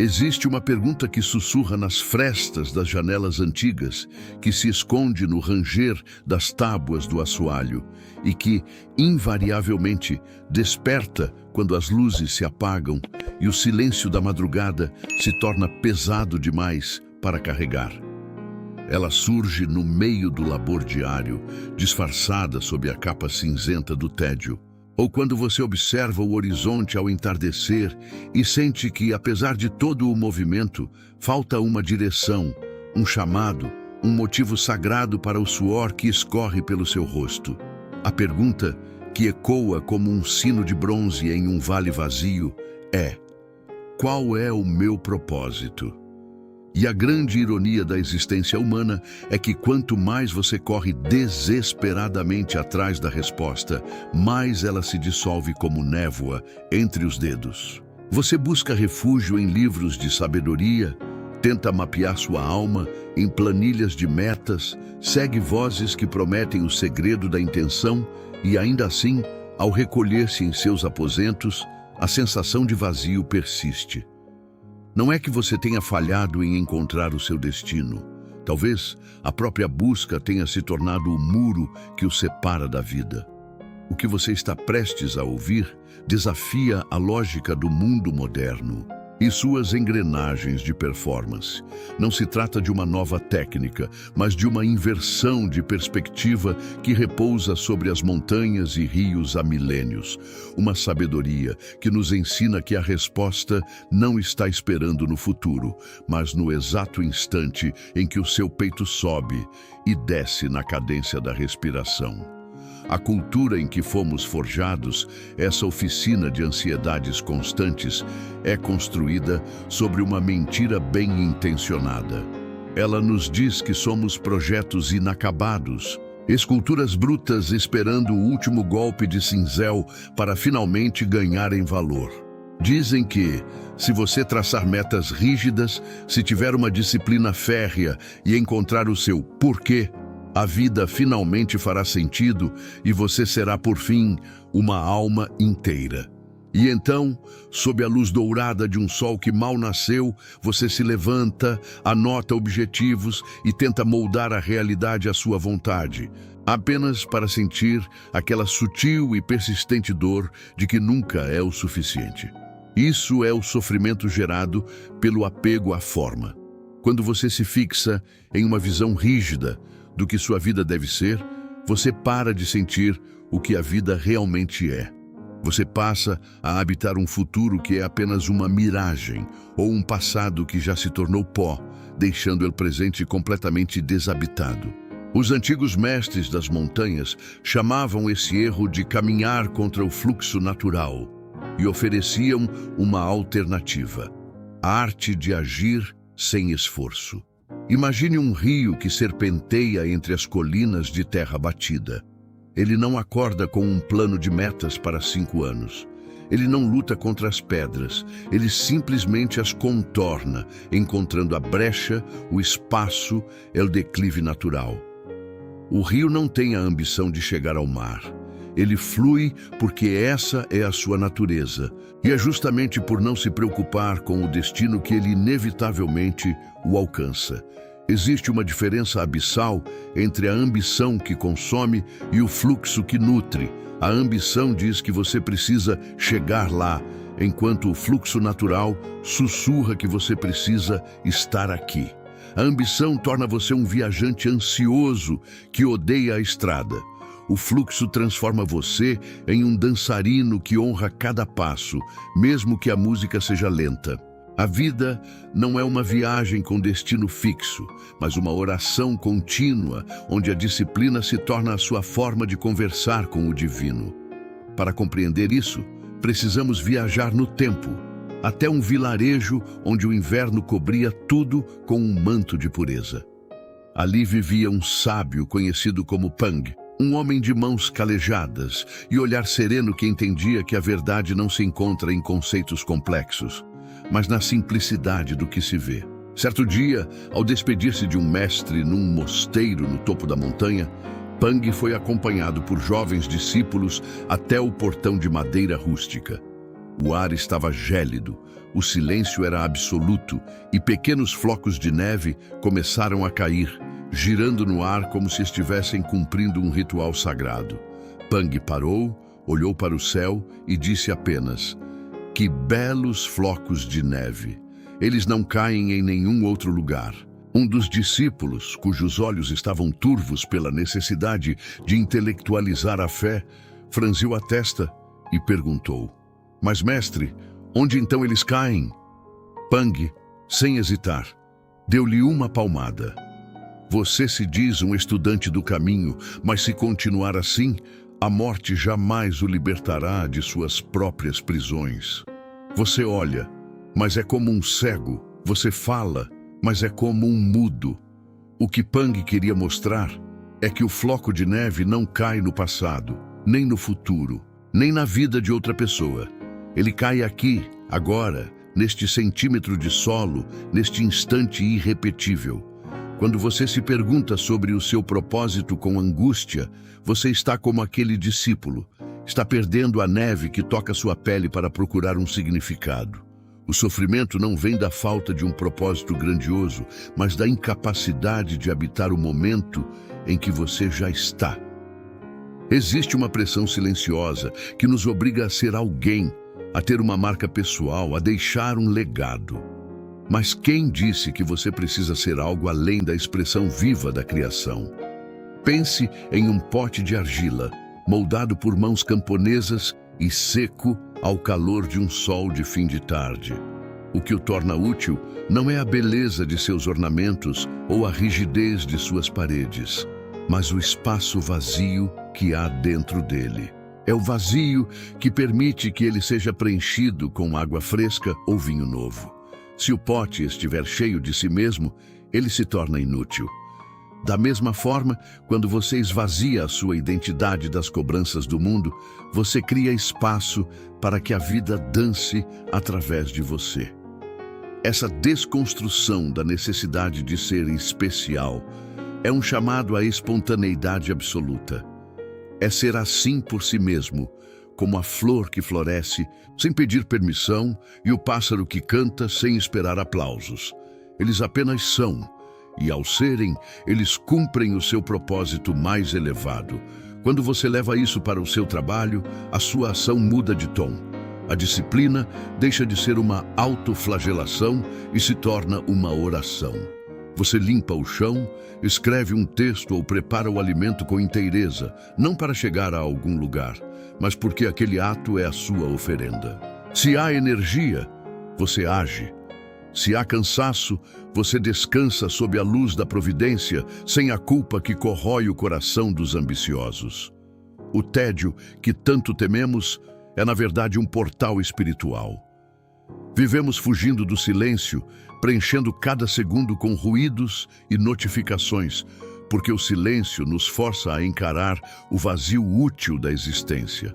Existe uma pergunta que sussurra nas frestas das janelas antigas, que se esconde no ranger das tábuas do assoalho e que, invariavelmente, desperta quando as luzes se apagam e o silêncio da madrugada se torna pesado demais para carregar. Ela surge no meio do labor diário, disfarçada sob a capa cinzenta do tédio. Ou quando você observa o horizonte ao entardecer e sente que, apesar de todo o movimento, falta uma direção, um chamado, um motivo sagrado para o suor que escorre pelo seu rosto. A pergunta, que ecoa como um sino de bronze em um vale vazio, é: qual é o meu propósito? E a grande ironia da existência humana é que quanto mais você corre desesperadamente atrás da resposta, mais ela se dissolve como névoa entre os dedos. Você busca refúgio em livros de sabedoria, tenta mapear sua alma em planilhas de metas, segue vozes que prometem o segredo da intenção e ainda assim, ao recolher-se em seus aposentos, a sensação de vazio persiste. Não é que você tenha falhado em encontrar o seu destino. Talvez a própria busca tenha se tornado o muro que o separa da vida. O que você está prestes a ouvir desafia a lógica do mundo moderno e suas engrenagens de performance. Não se trata de uma nova técnica, mas de uma inversão de perspectiva que repousa sobre as montanhas e rios há milênios. Uma sabedoria que nos ensina que a resposta não está esperando no futuro, mas no exato instante em que o seu peito sobe e desce na cadência da respiração. A cultura em que fomos forjados, essa oficina de ansiedades constantes, é construída sobre uma mentira bem intencionada. Ela nos diz que somos projetos inacabados, esculturas brutas esperando o último golpe de cinzel para finalmente ganharem valor. Dizem que, se você traçar metas rígidas, se tiver uma disciplina férrea e encontrar o seu porquê, a vida finalmente fará sentido e você será, por fim, uma alma inteira. E então, sob a luz dourada de um sol que mal nasceu, você se levanta, anota objetivos e tenta moldar a realidade à sua vontade, apenas para sentir aquela sutil e persistente dor de que nunca é o suficiente. Isso é o sofrimento gerado pelo apego à forma. Quando você se fixa em uma visão rígida do que sua vida deve ser, você para de sentir o que a vida realmente é. Você passa a habitar um futuro que é apenas uma miragem ou um passado que já se tornou pó, deixando o presente completamente desabitado. Os antigos mestres das montanhas chamavam esse erro de caminhar contra o fluxo natural e ofereciam uma alternativa: a arte de agir sem esforço. Imagine um rio que serpenteia entre as colinas de terra batida. Ele não acorda com um plano de metas para 5 anos. Ele não luta contra as pedras, ele simplesmente as contorna, encontrando a brecha, o espaço, o declive natural. O rio não tem a ambição de chegar ao mar. Ele flui porque essa é a sua natureza, e é justamente por não se preocupar com o destino que ele inevitavelmente o alcança. Existe uma diferença abissal entre a ambição que consome e o fluxo que nutre. A ambição diz que você precisa chegar lá, enquanto o fluxo natural sussurra que você precisa estar aqui. A ambição torna você um viajante ansioso que odeia a estrada. O fluxo transforma você em um dançarino que honra cada passo, mesmo que a música seja lenta. A vida não é uma viagem com destino fixo, mas uma oração contínua, onde a disciplina se torna a sua forma de conversar com o divino. Para compreender isso, precisamos viajar no tempo, até um vilarejo onde o inverno cobria tudo com um manto de pureza. Ali vivia um sábio conhecido como Pang, um homem de mãos calejadas e olhar sereno que entendia que a verdade não se encontra em conceitos complexos, mas na simplicidade do que se vê. Certo dia, ao despedir-se de um mestre num mosteiro no topo da montanha, Pang foi acompanhado por jovens discípulos até o portão de madeira rústica. O ar estava gélido, O silêncio era absoluto e pequenos flocos de neve começaram a cair, girando no ar como se estivessem cumprindo um ritual sagrado. Pang parou, olhou para o céu e disse apenas: "Que belos flocos de neve! Eles não caem em nenhum outro lugar." Um dos discípulos, cujos olhos estavam turvos pela necessidade de intelectualizar a fé, franziu a testa e perguntou: "Mas, mestre, onde então eles caem?" Pang, sem hesitar, deu-lhe uma palmada. "Você se diz um estudante do caminho, mas se continuar assim, a morte jamais o libertará de suas próprias prisões. Você olha, mas é como um cego. Você fala, mas é como um mudo." O que Pang queria mostrar é que o floco de neve não cai no passado, nem no futuro, nem na vida de outra pessoa. Ele cai aqui, agora, neste centímetro de solo, neste instante irrepetível. Quando você se pergunta sobre o seu propósito com angústia, você está como aquele discípulo. Está perdendo a neve que toca sua pele para procurar um significado. O sofrimento não vem da falta de um propósito grandioso, mas da incapacidade de habitar o momento em que você já está. Existe uma pressão silenciosa que nos obriga a ser alguém, a ter uma marca pessoal, a deixar um legado. Mas quem disse que você precisa ser algo além da expressão viva da criação? Pense em um pote de argila, moldado por mãos camponesas e seco ao calor de um sol de fim de tarde. O que o torna útil não é a beleza de seus ornamentos ou a rigidez de suas paredes, mas o espaço vazio que há dentro dele. É o vazio que permite que ele seja preenchido com água fresca ou vinho novo. Se o pote estiver cheio de si mesmo, ele se torna inútil. Da mesma forma, quando você esvazia a sua identidade das cobranças do mundo, você cria espaço para que a vida dance através de você. Essa desconstrução da necessidade de ser especial é um chamado à espontaneidade absoluta. É ser assim por si mesmo, como a flor que floresce sem pedir permissão e o pássaro que canta sem esperar aplausos. Eles apenas são. E ao serem, eles cumprem o seu propósito mais elevado. Quando você leva isso para o seu trabalho, a sua ação muda de tom. A disciplina deixa de ser uma autoflagelação e se torna uma oração. Você limpa o chão, escreve um texto ou prepara o alimento com inteireza, não para chegar a algum lugar, mas porque aquele ato é a sua oferenda. Se há energia, você age. Se há cansaço, você descansa sob a luz da providência, sem a culpa que corrói o coração dos ambiciosos. O tédio que tanto tememos é, na verdade, um portal espiritual. Vivemos fugindo do silêncio, preenchendo cada segundo com ruídos e notificações, porque o silêncio nos força a encarar o vazio útil da existência.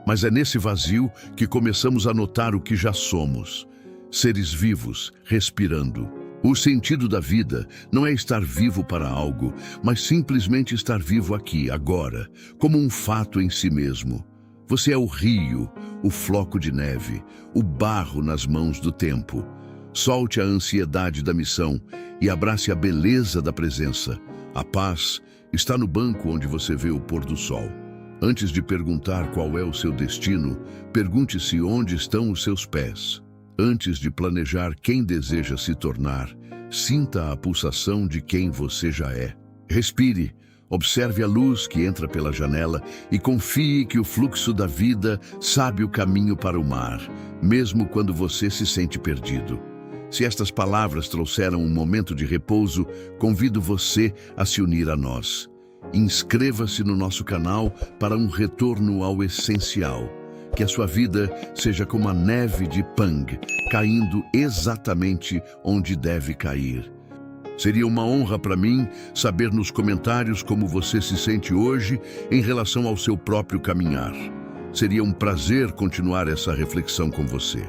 Mas é nesse vazio que começamos a notar o que já somos. Seres vivos, respirando. O sentido da vida não é estar vivo para algo, mas simplesmente estar vivo aqui, agora, como um fato em si mesmo. Você é o rio, o floco de neve, o barro nas mãos do tempo. Solte a ansiedade da missão e abrace a beleza da presença. A paz está no banco onde você vê o pôr do sol. Antes de perguntar qual é o seu destino, pergunte-se onde estão os seus pés. Antes de planejar quem deseja se tornar, sinta a pulsação de quem você já é. Respire, observe a luz que entra pela janela e confie que o fluxo da vida sabe o caminho para o mar, mesmo quando você se sente perdido. Se estas palavras trouxeram um momento de repouso, convido você a se unir a nós. Inscreva-se no nosso canal para um retorno ao essencial. Que a sua vida seja como a neve de Pang, caindo exatamente onde deve cair. Seria uma honra para mim saber nos comentários como você se sente hoje em relação ao seu próprio caminhar. Seria um prazer continuar essa reflexão com você.